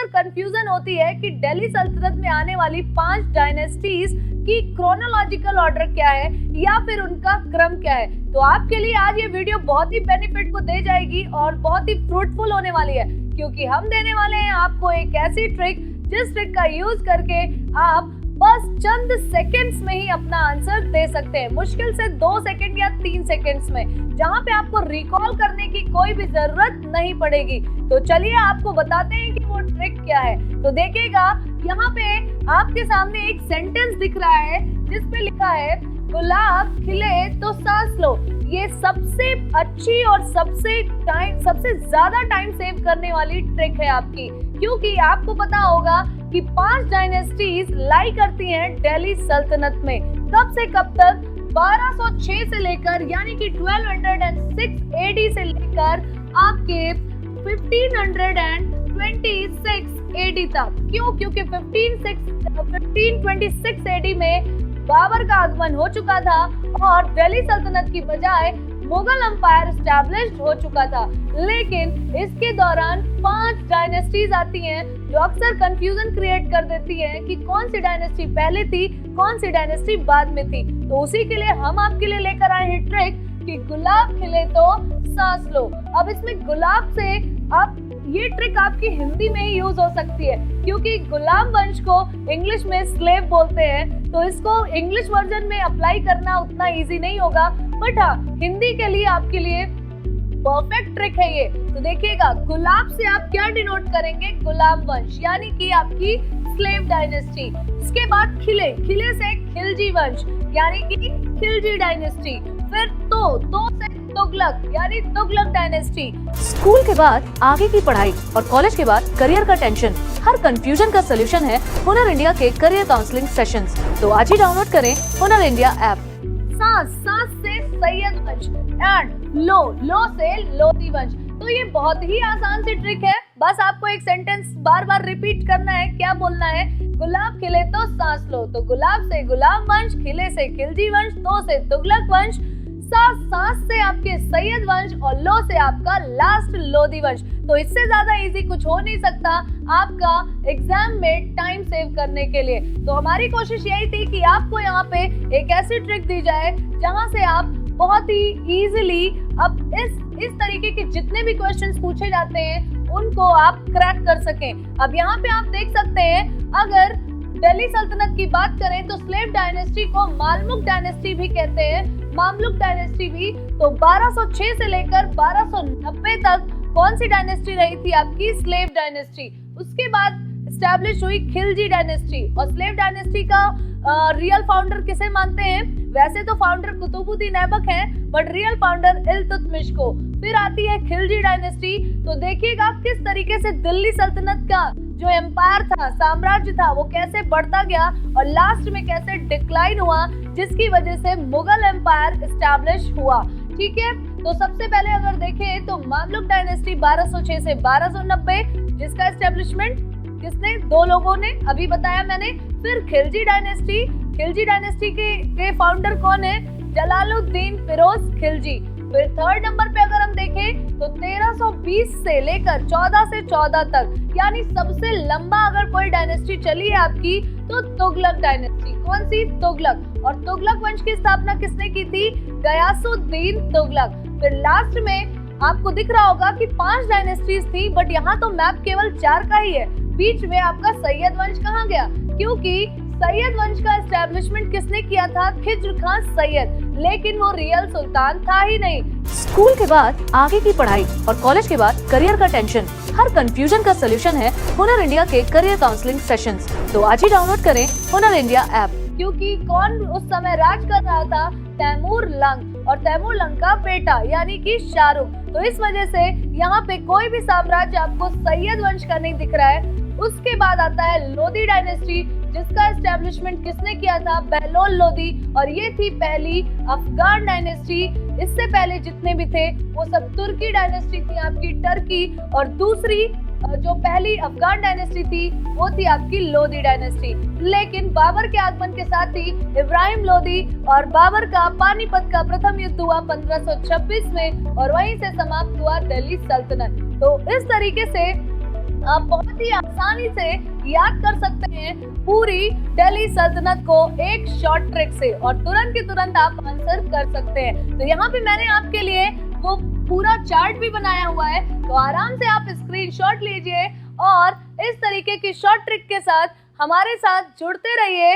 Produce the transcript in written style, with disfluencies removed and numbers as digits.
Confusion होती है कि दिल्ली सल्तनत में आने वाली 5 डायनेस्टीज की क्रोनोलॉजिकल ऑर्डर क्या है या फिर उनका क्रम क्या है। तो आपके लिए आज ये वीडियो बहुत ही बेनिफिट को दे जाएगी और बहुत ही फ्रूटफुल होने वाली है, क्योंकि हम देने वाले हैं आपको एक ऐसी ट्रिक जिस ट्रिक का यूज करके आप बस चंद सेकंड्स में ही अपना आंसर दे सकते हैं, मुश्किल से 2 सेकंड या 3 सेकंड्स में, जहां पे आपको रिकॉल करने की कोई भी जरूरत नहीं पड़ेगी। तो चलिए आपको बताते हैं कि वो ट्रिक क्या है। तो देखिएगा, यहाँ पे आपके सामने एक सेंटेंस दिख रहा है जिसपे लिखा है गुलाब खिले तो सांस लो। ये सबसे अच्छी और सबसे ज्यादा टाइम सेव करने वाली ट्रिक है आपकी, क्योंकि आपको पता होगा कि 5 डायनेस्टीज लाई करती हैं दिल्ली सल्तनत में। कब से कब तक? 1206 से लेकर यानी कि 1206 एडी से लेकर आपके 1526 एडी तक। क्यों? क्योंकि 1526 एडी में बाबर का आगमन हो चुका था और दिल्ली सल्तनत की बजाय मुगल एम्पायर एस्टैब्लिश्ड हो चुका था। लेकिन इसके दौरान 5 डायनेस्टीज आती हैं जो अक्सर कंफ्यूजन क्रिएट कर देती हैं कि कौन सी डायनेस्टी पहले थी, कौन सी डायनेस्टी बाद में थी। तो उसी के लिए हम आपके लिए लेकर आए हैं ट्रिक कि गुलाब खिले तो सांस लो। अब इसमें गुलाब से आप ये ट्रिक आपकी हिंदी में ही यूज हो सकती है, क्योंकि गुलाम वंश को इंग्लिश में स्लेव बोलते हैं, तो इसको इंग्लिश वर्जन में अप्लाई करना उतना इजी नहीं होगा, बट हाँ हिंदी के लिए आपके लिए परफेक्ट ट्रिक है ये। तो देखिएगा, गुलाब से आप क्या डिनोट करेंगे? गुलाम वंश, यानी कि आपकी स्लेव डायनेस्टी। इसके बाद खिले, खिले से खिलजी वंश यानी कि खिलजी डायनेस्टी। फिर तो से तुगलक यानी तुगलक डायनेस्टी। स्कूल के बाद आगे की पढ़ाई और कॉलेज के बाद करियर का टेंशन, हर कंफ्यूजन का सलूशन है हुनर इंडिया के करियर काउंसलिंग सेशंस। तो आज ही डाउनलोड करें हुनर इंडिया ऐप। सांस से सैयद वंश एंड लो से लोधी वंश। तो ये बहुत ही आसान सी ट्रिक है, बस आपको एक सेंटेंस बार बार रिपीट करना है। क्या बोलना है? गुलाब खिले तो सांस लो। तो गुलाब से गुलाम वंश, खिले से खिलजी वंश, तो से तुगलक वंश, सांस से आपके सैयद वंश और लो से आपका लास्ट लोधी वंश। तो इससे ज्यादा इजी कुछ हो नहीं सकता आपका एग्जाम में टाइम सेव करने के लिए। तो हमारी कोशिश यही थी कि आपको यहाँ पे एक ऐसी ट्रिक दी जाए जहाँ से आप बहुत ही इजीली अब इस तरीके के जितने भी क्वेश्चंस पूछे जाते हैं उनको आप क्रैक कर सकें। अब यहाँ पे आप देख सकते हैं, अगर दिल्ली सल्तनत की बात करें तो स्लेव डायनेस्टी को मालमुक डायनेस्टी भी कहते हैं, मामलुक डायनेस्टी भी। तो 1206 से लेकर 1290 तक कौन सी डायनेस्टी रही थी? आपकी स्लेव डायनेस्टी। उसके बाद एस्टैब्लिश हुई खिलजी डायनेस्टी। और स्लेव डायनेस्टी का रियल फाउंडर किसे मानते हैं? वैसे तो फाउंडर कुतुबुद्दीन ऐबक हैं, बट रियल फाउंडर इल्तुतमिश को। फिर आती है खिलजी डायनेस्टी। तो देखिएगा किस तरीके से दिल्ली सल्तनत का जो एम्पायर था, साम्राज्य था, वो कैसे बढ़ता गया और लास्ट में कैसे डिक्लाइन हुआ, जिसकी वजह से मुगल एम्पायर एस्टैब्लिश हुआ। ठीक है, तो सबसे पहले अगर देखें तो मामलुक डायनेस्टी 1206 से 1290, जिसका एस्टैब्लिशमेंट किसने? 2 लोगों ने, अभी बताया मैंने। फिर खिलजी डायनेस्टी के फाउंडर कौन है? जलालुद्दीन फिरोज खिलजी। फिर थर्ड नंबर पे अगर हम देखें तो 1320 से लेकर 14 से 14 तक, यानी सबसे लंबा अगर कोई डायनेस्टी चली है आपकी तो तुगलक डायनेस्टी। कौन सी? तुगलक। और तुगलक वंश की स्थापना किसने की थी? गयासुद्दीन तुगलक। फिर लास्ट में आपको दिख रहा होगा कि 5 डायनेस्टीज थी, बट यहाँ तो मैप केवल 4 का ही है। बीच में आपका सैयद वंश कहाँ गया? क्योंकि सैयद वंश का एस्टैब्लिशमेंट किसने किया था? खिज्र खान सैयद, लेकिन वो रियल सुल्तान था ही नहीं। स्कूल के बाद आगे की पढ़ाई और कॉलेज के बाद करियर का टेंशन, हर कंफ्यूजन का सलूशन है हुनर इंडिया के करियर काउंसलिंग सेशंस। तो आज ही डाउनलोड करें हुनर इंडिया ऐप। क्योंकि कौन उस समय राज कर रहा था? तैमूर लंग, और तैमूर लंग का बेटा यानी कि शाहरुख। तो इस वजह से यहाँ पे कोई भी साम्राज्य आपको सैयद वंश का नहीं दिख रहा है। उसके बाद आता है लोधी डायनेस्टी, जिसका एस्टैब्लिशमेंट किसने किया था? बहलोल लोधी। और ये थी पहली अफगान डायनेस्टी। इससे पहले जितने भी थे वो सब तुर्की डायनेस्टी थी आपकी, टर्की। और दूसरी जो पहली अफगान डायनेस्टी थी वो थी आपकी लोधी डायनेस्टी। लेकिन बाबर के आगमन के साथ ही इब्राहिम लोधी और बाबर का पानीपत का प्रथम युद्ध हुआ 1526 में, और वहीं से समाप्त हुआ दिल्ली सल्तनत। तो इस तरीके से आप बहुत ही आसानी से याद कर सकते हैं पूरी दिल्ली सल्तनत को एक शॉर्ट ट्रिक से, और तुरंत के तुरंत आप आंसर कर सकते हैं। तो यहाँ पे मैंने आपके लिए वो पूरा चार्ट भी बनाया हुआ है, तो आराम से आप स्क्रीनशॉट लीजिए और इस तरीके की शॉर्ट ट्रिक के साथ हमारे साथ जुड़ते रहिए।